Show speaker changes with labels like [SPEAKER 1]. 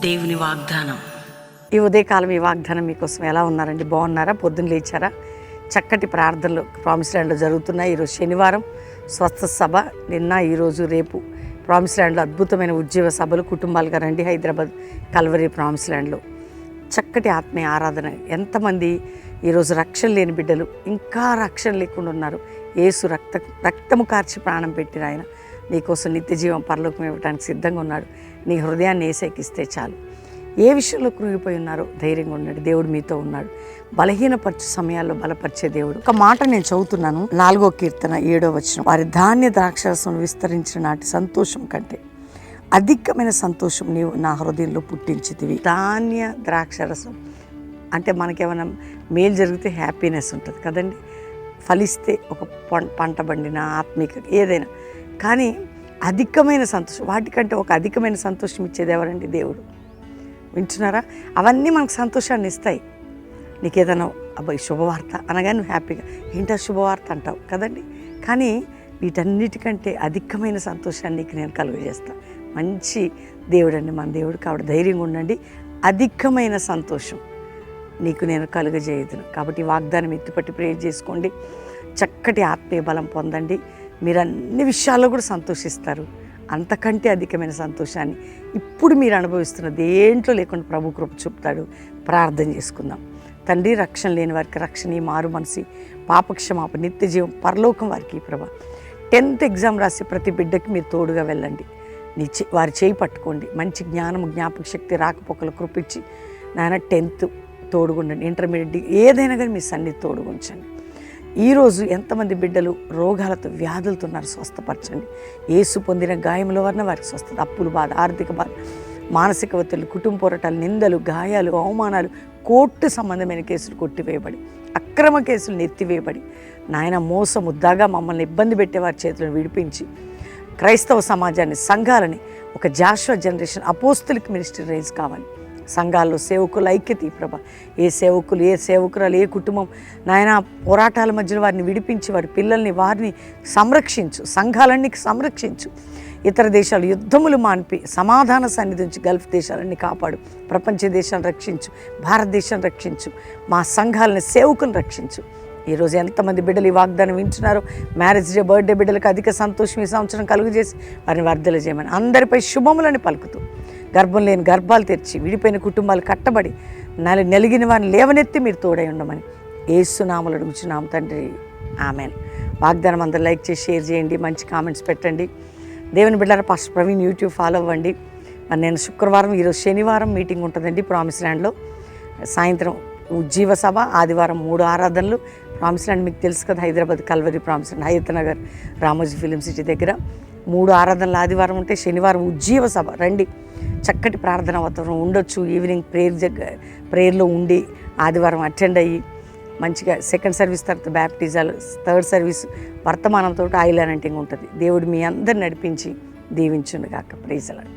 [SPEAKER 1] దేవుని వాగ్దానం.
[SPEAKER 2] ఈ ఉదయకాలం ఈ వాగ్దానం మీకోసం ఎలా ఉన్నారండి? బాగున్నారా? పొద్దున్న లేచారా? చక్కటి ప్రార్థనలు ప్రామిస్ ల్యాండ్లో జరుగుతున్నాయి. ఈరోజు శనివారం స్వస్థ సభ, నిన్న ఈరోజు రేపు ప్రామిస్ ల్యాండ్లో అద్భుతమైన ఉద్యోగ సభలు. కుటుంబాలుగా రండి. హైదరాబాద్ కల్వరి ప్రామిస్ ల్యాండ్లో చక్కటి ఆత్మీయ ఆరాధన. ఎంతమంది ఈరోజు రక్షణ లేని బిడ్డలు ఇంకా రక్షణ లేకుండా ఉన్నారు. యేసు రక్తము కార్చి ప్రాణం పెట్టిన ఆయన నీకోసం నిత్య జీవం పరలోకం ఇవ్వడానికి సిద్ధంగా ఉన్నాడు. నీ హృదయాన్ని ఏసైకిస్తే చాలు. ఏ విషయంలో కృంగిపోయి ఉన్నారో ధైర్యంగా ఉన్నాడు. దేవుడు మీతో ఉన్నాడు. బలహీనపరచు సమయాల్లో బలపరిచే దేవుడు. ఒక మాట నేను చదువుతున్నాను, 4వ కీర్తన 7వ వచనం. వారి ధాన్య ద్రాక్షరసం విస్తరించిన నాటి సంతోషం కంటే అధికమైన సంతోషం నీవు నా హృదయంలో పుట్టించితివి. ధాన్య ద్రాక్షరసం అంటే మనకేమైనా మేలు జరిగితే హ్యాపీనెస్ ఉంటుంది కదండి. ఫలిస్తే ఒక పంట పండిన ఆత్మీక ఏదైనా, కానీ అధికమైన సంతోషం, వాటికంటే ఒక అధికమైన సంతోషం ఇచ్చేది ఎవరండి? దేవుడు. వింటున్నారా? అవన్నీ మనకు సంతోషాన్ని ఇస్తాయి. నీకు ఏదైనా అబ్బాయి శుభవార్త అనగా నువ్వు హ్యాపీగా ఏంటో శుభవార్త అంటావు కదండి. కానీ వీటన్నిటికంటే అధికమైన సంతోషాన్ని నీకు నేను కలుగజేస్తాను. మంచి దేవుడండి మన దేవుడు. కాబట్టి ధైర్యంగా ఉండండి. అధికమైన సంతోషం నీకు నేను కలుగజేయదును. కాబట్టి వాగ్దానం ఎత్తిపట్టి ప్రేర్ చేసుకోండి. చక్కటి ఆత్మీయ బలం పొందండి. మీరు అన్ని విషయాల్లో కూడా సంతోషిస్తారు. అంతకంటే అధికమైన సంతోషాన్ని ఇప్పుడు మీరు అనుభవిస్తున్న దేంట్లో లేకుండా ప్రభు కృప చూపుతాడు. ప్రార్థన చేసుకుందాం. తండ్రి, రక్షణ లేని వారికి రక్షణ, మారు మనసి, పాపక్షమాపణ, నిత్య జీవం, పరలోకం వారికి ప్రభా. 10th ఎగ్జామ్ రాసి ప్రతి బిడ్డకి మీరు తోడుగా వెళ్ళండి. వారి చేయి పట్టుకోండి. మంచి జ్ఞానం, జ్ఞాపక శక్తి, రాకపోకలు కృపించి నాయన 10th తోడుగుండండి. ఇంటర్మీడియట్ ఏదైనా కానీ మీ సన్నిధి తోడుగుంచండి. ఈరోజు ఎంతమంది బిడ్డలు రోగాలతో వ్యాధులతో ఉన్నారు, స్వస్థపరచండి. యేసు పొందిన గాయముల వలన వారికి స్వస్థత. అప్పులు బాధ, ఆర్థిక బాధ, మానసిక ఒత్తిళ్లు, కుటుంబ పోరాటాలు, నిందలు, గాయాలు, అవమానాలు, కోర్టు సంబంధమైన కేసులు కొట్టివేయబడి, అక్రమ కేసులు నెత్తివేయబడి, నాయన మోసము, దగా, మమ్మల్ని ఇబ్బంది పెట్టేవారి చేతులను విడిపించి క్రైస్తవ సమాజాన్ని, సంఘాలని ఒక Joshua generation apostolic ministry rise కావాలి. సంఘాల్లో సేవకుల ఐక్యత ప్రభ. ఏ సేవకులు, ఏ సేవకురాలు, ఏ కుటుంబం నాయన పోరాటాల మధ్యలో వారిని విడిపించి వారి పిల్లల్ని, వారిని సంరక్షించు. సంఘాలన్నీ సంరక్షించు. ఇతర దేశాలు యుద్ధములు మాన్పి సమాధాన సన్నిధి నుంచి గల్ఫ్ దేశాలన్నీ కాపాడు. ప్రపంచ దేశాలను రక్షించు. భారతదేశాన్ని రక్షించు. మా సంఘాలని, సేవకులను రక్షించు. ఈరోజు ఎంతమంది బిడ్డలు ఈ వాగ్దానం వింటున్నారో, మ్యారేజ్ డే, బర్త్డే బిడ్డలకు అధిక సంతోషం ఈ సంవత్సరం కలుగజేసి వారిని వర్ధల చేయమని అందరిపై శుభములని పలుకుతూ, గర్భం లేని గర్భాలు తెరిచి, విడిపోయిన కుటుంబాలు కట్టబడి, నలిగిన వారిని లేవనెత్తి మీరు తోడై ఉండమని యేసు నామములో అడుగుచున్నాము తండ్రి. ఆమెన్. వాగ్దానం అందరూ లైక్ చేసి షేర్ చేయండి. మంచి కామెంట్స్ పెట్టండి. దేవుని బిడ్డలారా, పాస్టర్ ప్రవీణ్ యూట్యూబ్ ఫాలో అవ్వండి. మరి నేను శుక్రవారం, ఈరోజు శనివారం మీటింగ్ ఉంటుందండి ప్రామిస్ ల్యాండ్లో. సాయంత్రం ఉజ్జీవ సభ, ఆదివారం 3 ఆరాధనలు. ప్రామిస్ ల్యాండ్ మీకు తెలుసు కదా, Hyderabad Calvary promise land, Hayat Nagar, Ramoji film city దగ్గర 3 ఆరాధనలు ఆదివారం ఉంటే, శనివారం ఉజ్జీవ సభ. రండి. చక్కటి ప్రార్థన వాతావరణం ఉండొచ్చు. ఈవినింగ్ ప్రేయర్లో ఉండి ఆదివారం అటెండ్ అయ్యి మంచిగా 2nd సర్వీస్ తర్వాత బ్యాప్టిజాలు, 3rd సర్వీస్ వర్తమానంతో ఆయిల్ అనంటింగ్ ఉంటుంది. దేవుడు మీ అందరిని నడిపించి దీవించును గాక. Praise the lord.